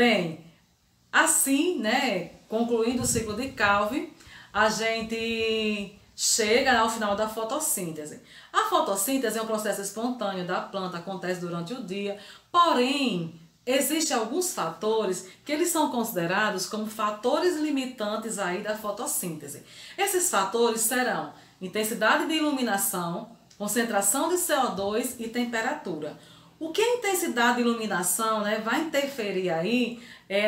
Bem, assim, né, concluindo o ciclo de Calvin, a gente chega ao final da fotossíntese. A fotossíntese é um processo espontâneo da planta, acontece durante o dia, porém, existem alguns fatores que eles são considerados como fatores limitantes aí da fotossíntese. Esses fatores serão intensidade de iluminação, concentração de CO2 e temperatura. O que a intensidade de iluminação, né, vai interferir aí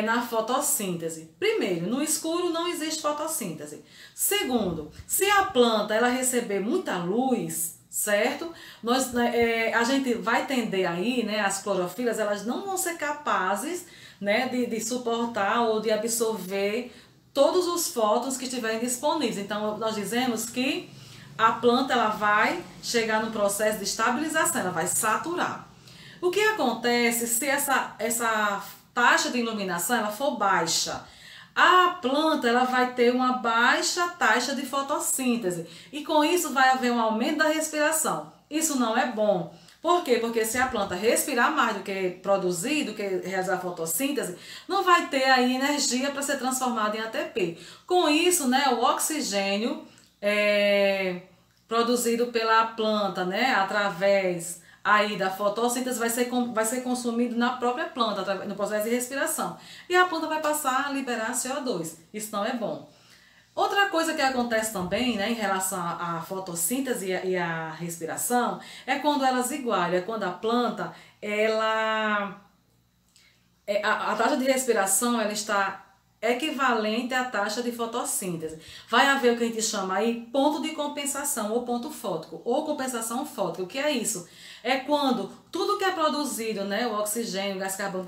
na fotossíntese? Primeiro, no escuro não existe fotossíntese. Segundo, se a planta ela receber muita luz, certo? A gente vai tender aí, né, as clorofilas, elas não vão ser capazes, né, de suportar ou de absorver todos os fótons que estiverem disponíveis. Então, nós dizemos que a planta ela vai chegar no processo de estabilização, ela vai saturar. O que acontece se essa taxa de iluminação ela for baixa? A planta ela vai ter uma baixa taxa de fotossíntese e com isso vai haver um aumento da respiração. Isso não é bom. Por quê? Porque se a planta respirar mais do que produzir, do que realizar a fotossíntese, não vai ter aí energia para ser transformada em ATP. Com isso, né, o oxigênio produzido pela planta, né, através aí da fotossíntese vai ser consumido na própria planta, no processo de respiração. E a planta vai passar a liberar CO2. Isso não é bom. Outra coisa que acontece também, né, em relação à fotossíntese e à respiração, é quando elas igualam, é quando a planta, a taxa de respiração ela está equivalente à taxa de fotossíntese. Vai haver o que a gente chama aí ponto de compensação ou ponto fótico, ou compensação fótica. O que é isso? É quando tudo que é produzido, né, o oxigênio, o gás carbônico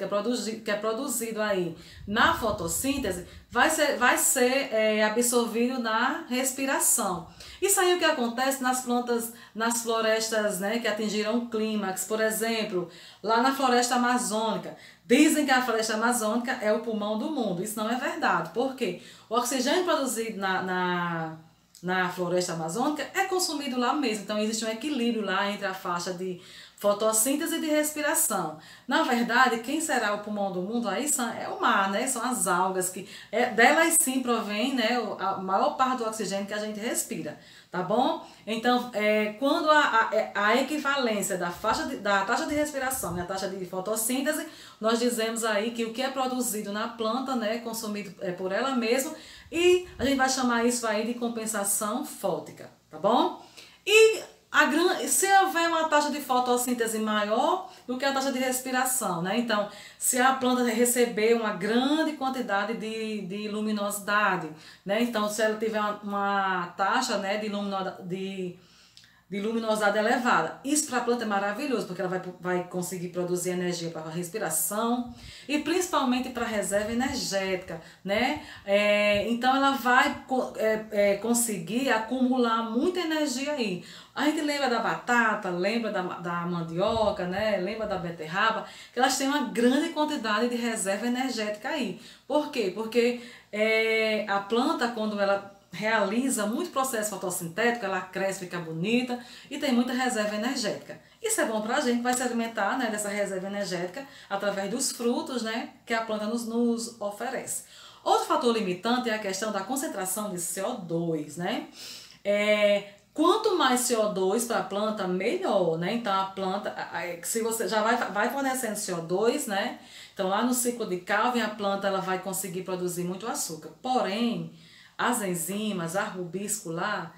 que é produzido aí na fotossíntese, vai ser absorvido na respiração. Isso aí é o que acontece nas plantas, nas florestas, né, que atingiram o clímax, por exemplo, lá na floresta amazônica. Dizem que a floresta amazônica é o pulmão do mundo. Isso não é verdade. Por quê? O oxigênio produzido na floresta amazônica é consumido lá mesmo. Então, existe um equilíbrio lá entre a faixa de fotossíntese e de respiração. Na verdade, quem será o pulmão do mundo aí é o mar, né? São as algas, que delas sim provém, né, a maior parte do oxigênio que a gente respira, tá bom? Então, quando a equivalência da taxa de respiração e a taxa de fotossíntese, nós dizemos aí que o que é produzido na planta, né, é consumido por ela mesma, e a gente vai chamar isso aí de compensação fótica, tá bom? E se houver uma taxa de fotossíntese maior do que a taxa de respiração, né? Então, se a planta receber uma grande quantidade de luminosidade, né? Então, se ela tiver uma taxa, né, de luminosidade elevada. Isso para a planta é maravilhoso, porque ela vai conseguir produzir energia para a respiração e principalmente para a reserva energética, né? Então ela vai conseguir acumular muita energia aí. A gente lembra da batata, lembra da mandioca, né? Lembra da beterraba, que elas têm uma grande quantidade de reserva energética aí. Por quê? Porque a planta, quando ela realiza muito processo fotossintético, ela cresce, fica bonita e tem muita reserva energética. Isso é bom para a gente, vai se alimentar, né, dessa reserva energética através dos frutos, né, que a planta nos oferece. Outro fator limitante é a questão da concentração de CO2, né? Quanto mais CO2 para a planta, melhor, né? Então a planta, se você já vai fornecendo CO2, né? Então lá no ciclo de Calvin a planta ela vai conseguir produzir muito açúcar. Porém, as enzimas, a rubisco lá,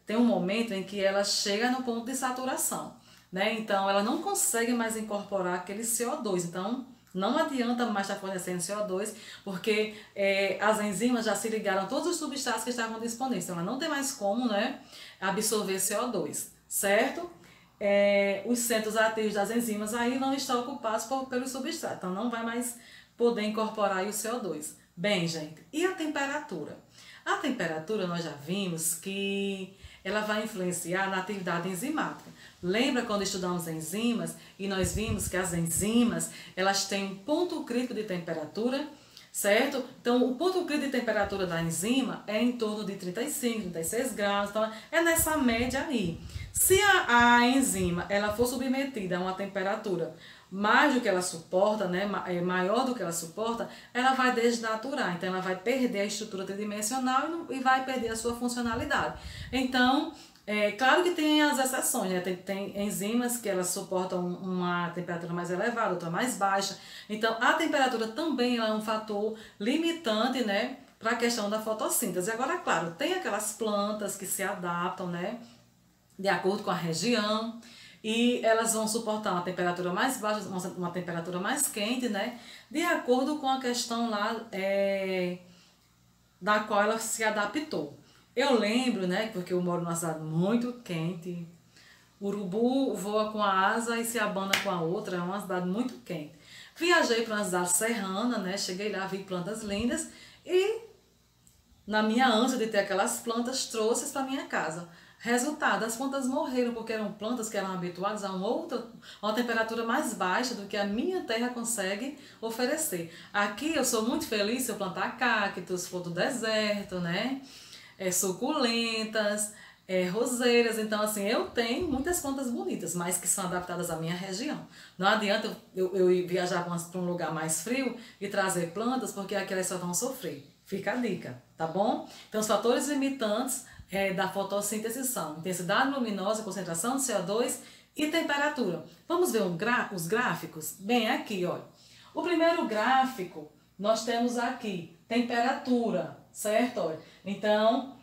tem um momento em que ela chega no ponto de saturação, né? Então, ela não consegue mais incorporar aquele CO2. Então, não adianta mais estar fornecendo CO2, porque as enzimas já se ligaram a todos os substratos que estavam disponíveis. Então, ela não tem mais como, né, absorver CO2, certo? Os centros ativos das enzimas aí não estão ocupados pelo substrato. Então, não vai mais poder incorporar aí o CO2. Bem, gente, e a temperatura? A temperatura, nós já vimos que ela vai influenciar na atividade enzimática. Lembra quando estudamos enzimas e nós vimos que as enzimas, elas têm um ponto crítico de temperatura, certo? Então, o ponto crítico de temperatura da enzima é em torno de 35, 36 graus, então é nessa média aí. Se a enzima ela for submetida a uma temperatura mais do que ela suporta, né, maior do que ela suporta, ela vai desnaturar. Então, ela vai perder a estrutura tridimensional e vai perder a sua funcionalidade. Então, claro que tem as exceções, né? Tem enzimas que elas suportam uma temperatura mais elevada, outra mais baixa. Então, a temperatura também é um fator limitante, né, para a questão da fotossíntese. Agora, claro, tem aquelas plantas que se adaptam, né, de acordo com a região, e elas vão suportar uma temperatura mais baixa, uma temperatura mais quente, né, de acordo com a questão lá da qual ela se adaptou. Eu lembro, né, porque eu moro numa cidade muito quente, o urubu voa com a asa e se abana com a outra, é uma cidade muito quente. Viajei para uma cidade serrana, né, cheguei lá, vi plantas lindas e, na minha ânsia de ter aquelas plantas, trouxe para minha casa. Resultado, as plantas morreram porque eram plantas que eram habituadas a uma temperatura mais baixa do que a minha terra consegue oferecer. Aqui eu sou muito feliz se eu plantar cactos, flor do deserto, né? Suculentas, roseiras. Então, assim, eu tenho muitas plantas bonitas, mas que são adaptadas à minha região. Não adianta eu viajar para um lugar mais frio e trazer plantas, porque aqui elas só vão sofrer. Fica a dica, tá bom? Então, os fatores limitantes da fotossíntese são intensidade luminosa, concentração de CO2 e temperatura. Vamos ver os gráficos? Bem, aqui, olha. O primeiro gráfico, nós temos aqui temperatura, certo? Olha. Então,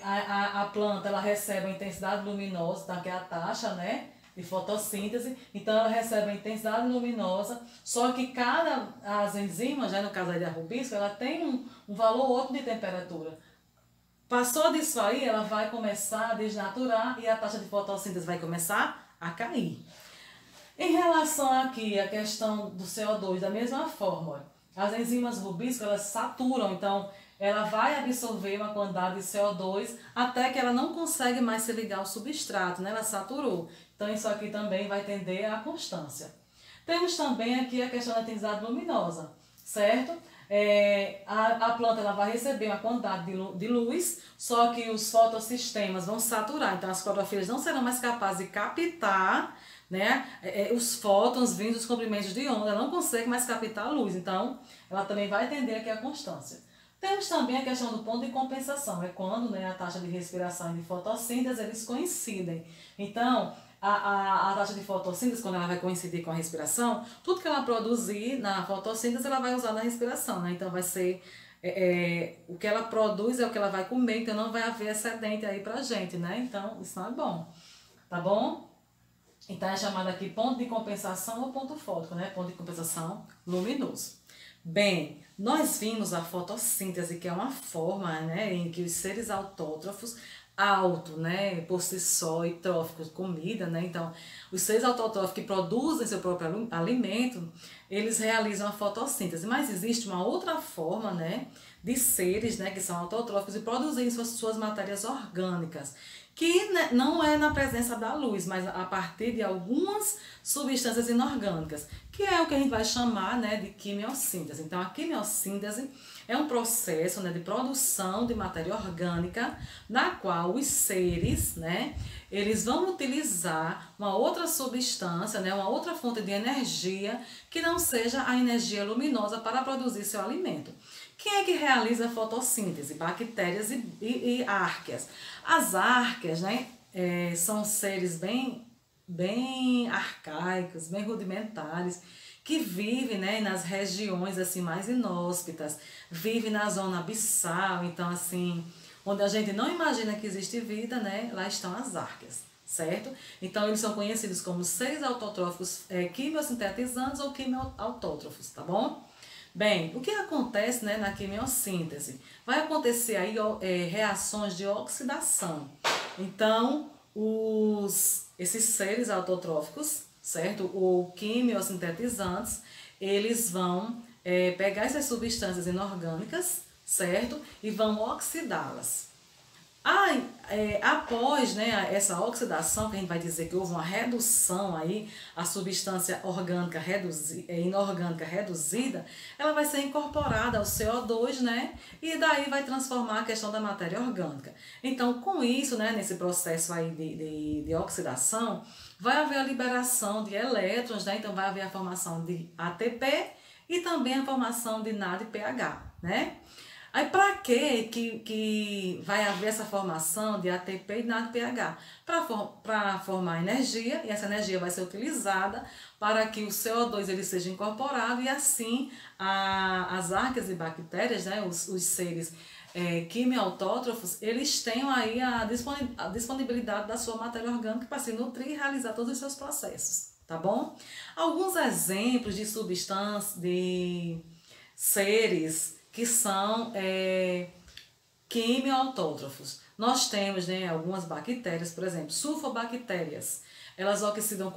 a planta ela recebe a intensidade luminosa, tá? Que é a taxa, né, de fotossíntese. Então, ela recebe a intensidade luminosa, só que as enzimas, né, no caso aí da rubisco, ela tem um valor outro de temperatura. Passou disso aí, ela vai começar a desnaturar e a taxa de fotossíntese vai começar a cair. Em relação aqui à questão do CO2, da mesma forma, as enzimas rubisco, elas saturam, então ela vai absorver uma quantidade de CO2 até que ela não consegue mais se ligar ao substrato, né? Ela saturou. Então isso aqui também vai tender à constância. Temos também aqui a questão da intensidade luminosa, certo? A planta ela vai receber uma quantidade de luz, só que os fotossistemas vão saturar, então as clorofilas não serão mais capazes de captar, né, os fótons vindos dos comprimentos de onda, ela não consegue mais captar a luz, então ela também vai tender aqui a constância. Temos também a questão do ponto de compensação, é quando, né, a taxa de respiração e de fotossíntese eles coincidem. Então, a taxa de fotossíntese, quando ela vai coincidir com a respiração, tudo que ela produzir na fotossíntese, ela vai usar na respiração, né? Então, vai ser o que ela produz é o que ela vai comer, então não vai haver excedente aí pra gente, né? Então, isso não é bom, tá bom? Então, é chamado aqui ponto de compensação ou ponto fótico, né? Ponto de compensação luminoso. Bem, nós vimos a fotossíntese, que é uma forma, né, em que os seres autótrofos né, por si só, e tróficos, comida, né, então os seres autótrofos que produzem seu próprio alimento, eles realizam a fotossíntese, mas existe uma outra forma, né, de seres, né, que são autótrofos e produzem suas matérias orgânicas, que não é na presença da luz, mas a partir de algumas substâncias inorgânicas, que é o que a gente vai chamar, né, de quimiossíntese. Então, a quimiossíntese é um processo, né, de produção de matéria orgânica, na qual os seres, né, eles vão utilizar uma outra substância, né, uma outra fonte de energia que não seja a energia luminosa para produzir seu alimento. Quem é que realiza a fotossíntese? Bactérias e árqueas. As árqueas, né, são seres bem arcaicos, bem rudimentares, que vivem, né, nas regiões assim mais inóspitas, vivem na zona abissal, então assim, onde a gente não imagina que existe vida, né, lá estão as árqueas, certo? Então eles são conhecidos como seres autótrofos quimiosintetizantes ou quimioautótrofos, tá bom? Bem, o que acontece, né, na quimiossíntese? Vai acontecer aí reações de oxidação. Então, esses seres autotróficos, certo? Ou quimiosintetizantes, eles vão pegar essas substâncias inorgânicas, certo? E vão oxidá-las. Após, né, essa oxidação, que a gente vai dizer que houve uma redução aí, a substância orgânica inorgânica reduzida, ela vai ser incorporada ao CO2, né, e daí vai transformar a questão da matéria orgânica. Então, com isso, né, nesse processo aí de oxidação, vai haver a liberação de elétrons, né, então vai haver a formação de ATP e também a formação de NADPH, né? Aí, para que vai haver essa formação de ATP e NADPH? Para formar energia, e essa energia vai ser utilizada para que o CO2 ele seja incorporado e assim as arqueias e bactérias, né, os seres quimiautótrofos, eles tenham aí a disponibilidade da sua matéria orgânica para se nutrir e realizar todos os seus processos, tá bom? Alguns exemplos de substâncias, de seres que são quimioautótrofos. Nós temos, né, algumas bactérias, por exemplo, sulfobactérias. Elas oxidam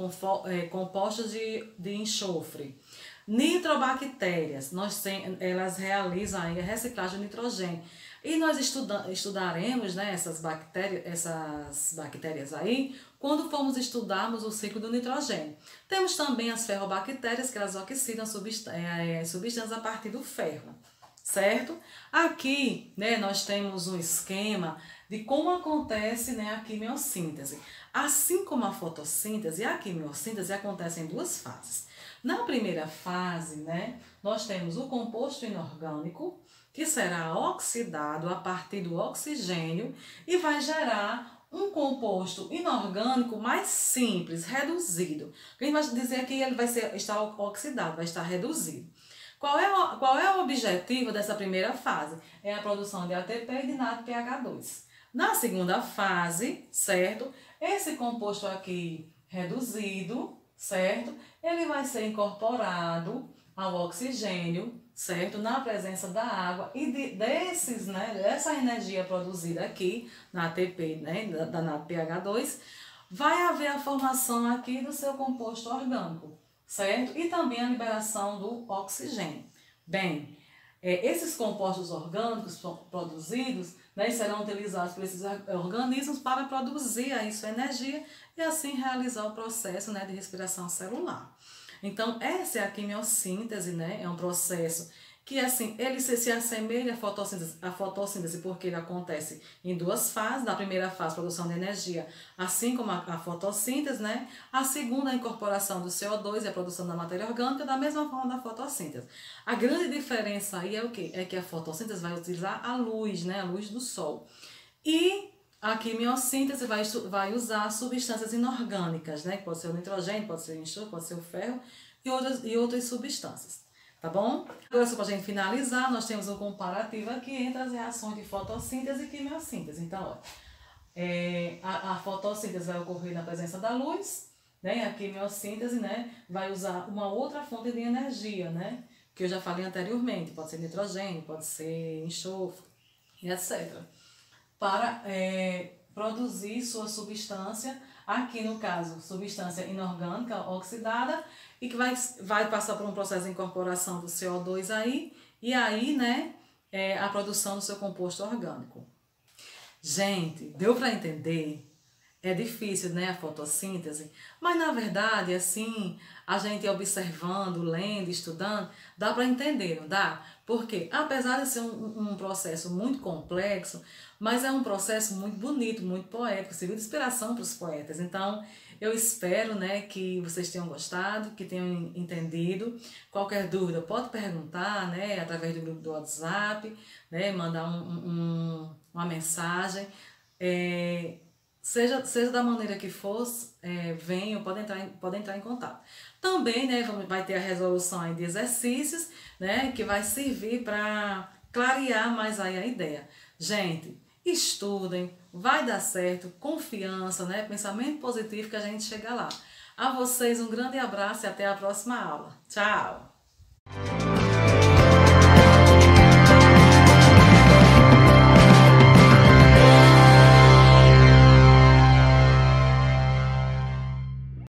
compostos de enxofre. Nitrobactérias, elas realizam aí a reciclagem de nitrogênio. E nós estudaremos, né, essas bactérias aí quando formos estudarmos o ciclo do nitrogênio. Temos também as ferrobactérias, que elas oxidam substâncias a partir do ferro. Certo? Aqui, né, nós temos um esquema de como acontece, né, a quimiossíntese. Assim como a fotossíntese, a quimiossíntese acontece em duas fases. Na primeira fase, né, nós temos o composto inorgânico, que será oxidado a partir do oxigênio e vai gerar um composto inorgânico mais simples, reduzido. A gente vai dizer que ele vai estar oxidado, vai estar reduzido. Qual é o objetivo dessa primeira fase? É a produção de ATP e de NADPH2. Na segunda fase, certo? Esse composto aqui reduzido, certo? Ele vai ser incorporado ao oxigênio, certo? Na presença da água e dessa energia produzida aqui na ATP, né, da NADPH2, vai haver a formação aqui do seu composto orgânico, certo? E também a liberação do oxigênio. Bem, esses compostos orgânicos produzidos, né, serão utilizados por esses organismos para produzir aí sua energia e assim realizar o processo, né, de respiração celular. Então, essa é a quimiossíntese, né? É um processo que, assim, ele se assemelha à fotossíntese porque ele acontece em duas fases. Na primeira fase, produção de energia, assim como a fotossíntese, né? A segunda, a incorporação do CO2 e a produção da matéria orgânica, da mesma forma da fotossíntese. A grande diferença aí é o quê? É que a fotossíntese vai utilizar a luz, né? A luz do sol. E a quimiossíntese vai usar substâncias inorgânicas, né? Pode ser o nitrogênio, pode ser o enxofre, pode ser o ferro e outras substâncias. Tá bom? Agora, só para a gente finalizar, nós temos um comparativo aqui entre as reações de fotossíntese e quimiossíntese. Então, a fotossíntese vai ocorrer na presença da luz, né? A quimiossíntese, né, vai usar uma outra fonte de energia, né? Que eu já falei anteriormente, pode ser nitrogênio, pode ser enxofre, e etc. Para produzir sua substância, aqui no caso, substância inorgânica oxidada, e que vai passar por um processo de incorporação do CO2 aí, e aí, né, a produção do seu composto orgânico. Gente, deu para entender? É difícil, né, a fotossíntese, mas na verdade, assim, a gente observando, lendo, estudando, dá para entender, não dá? Porque, apesar de ser um processo muito complexo, mas é um processo muito bonito, muito poético, serviu de inspiração para os poetas. Então, eu espero, né, que vocês tenham gostado, que tenham entendido. Qualquer dúvida, pode perguntar, né, através do grupo do WhatsApp, né, mandar uma mensagem. Seja da maneira que for, venham, podem entrar em contato. Também, né, vai ter a resolução aí de exercícios, né, que vai servir para clarear mais aí a ideia. Gente, estudem, vai dar certo, confiança, né, pensamento positivo que a gente chega lá. A vocês um grande abraço e até a próxima aula. Tchau!